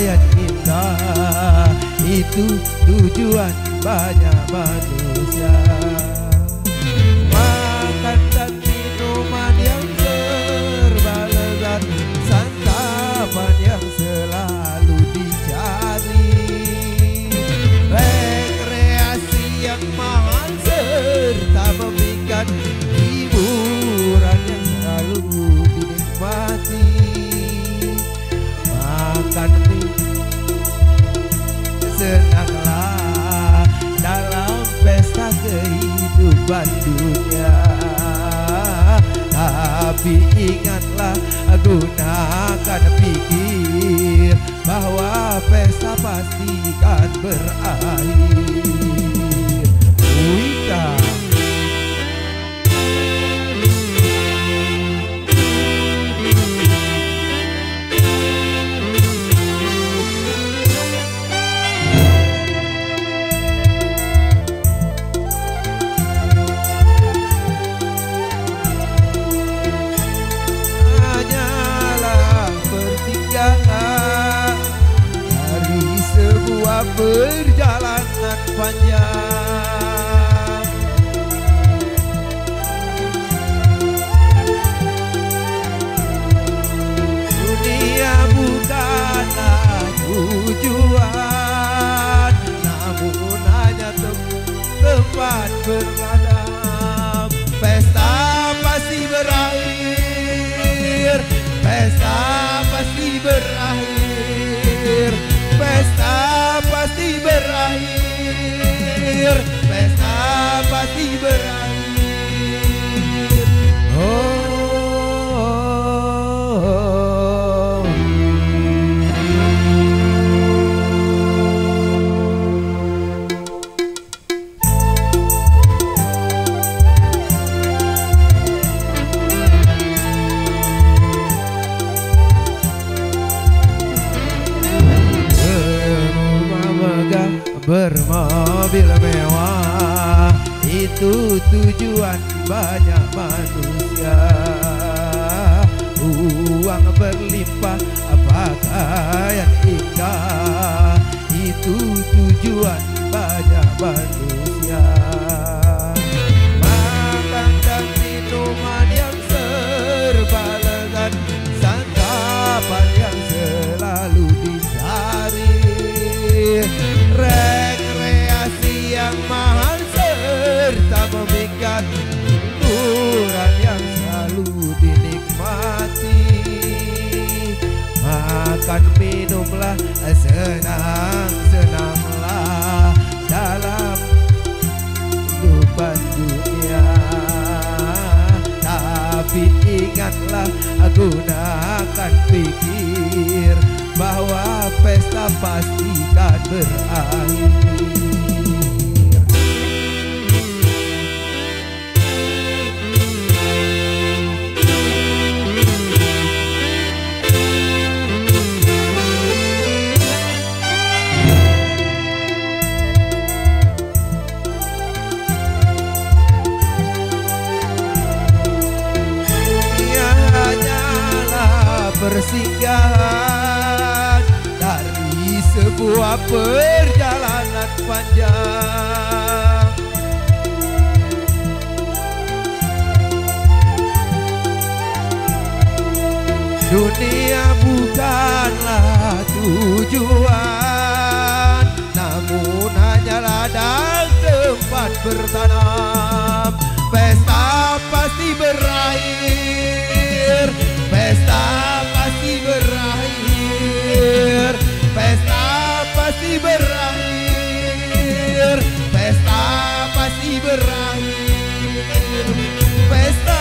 yang indah, itu tujuan banyak manusia. Makan dan minuman yang serba lezat, santapan yang selalu dicari, rekreasi yang mahal serta memikat, hiburan yang selalu dinikmati. Makan senanglah dalam pesta kehidupan dunia, tapi ingatlah, gunakan pikir bahwa pesta pasti kan berakhir. Wika. Dari sebuah perjalanan panjang, dunia bukanlah tujuan, namun hanya tempat berladang. Pesta pasti berakhir, pesta pasti berakhir, pesta pasti berakhir, pesta pasti berakhir. Oh. Bermobil mewah, itu tujuan banyak manusia. Uang berlimpah, pakaian indah, itu tujuan banyak manusia. Makan dan minuman yang serba lezat, santapan yang selalu dicari, rekreasi yang mahal serta memikat, hiburan yang selalu dinikmati. Makan minumlah, senang-senanglah dalam kehidupan dunia, tapi ingatlah, gunakan pikir bahwa pesta pasti kan berakhir. Ia hanyalah persinggahan dari sebuah perjalanan panjang. Dunia bukanlah tujuan, namun hanya ladang tempat bertanam. Pesta pasti berakhir, pesta pasti berakhir, pesta pasti berakhir, pesta pasti berakhir, pesta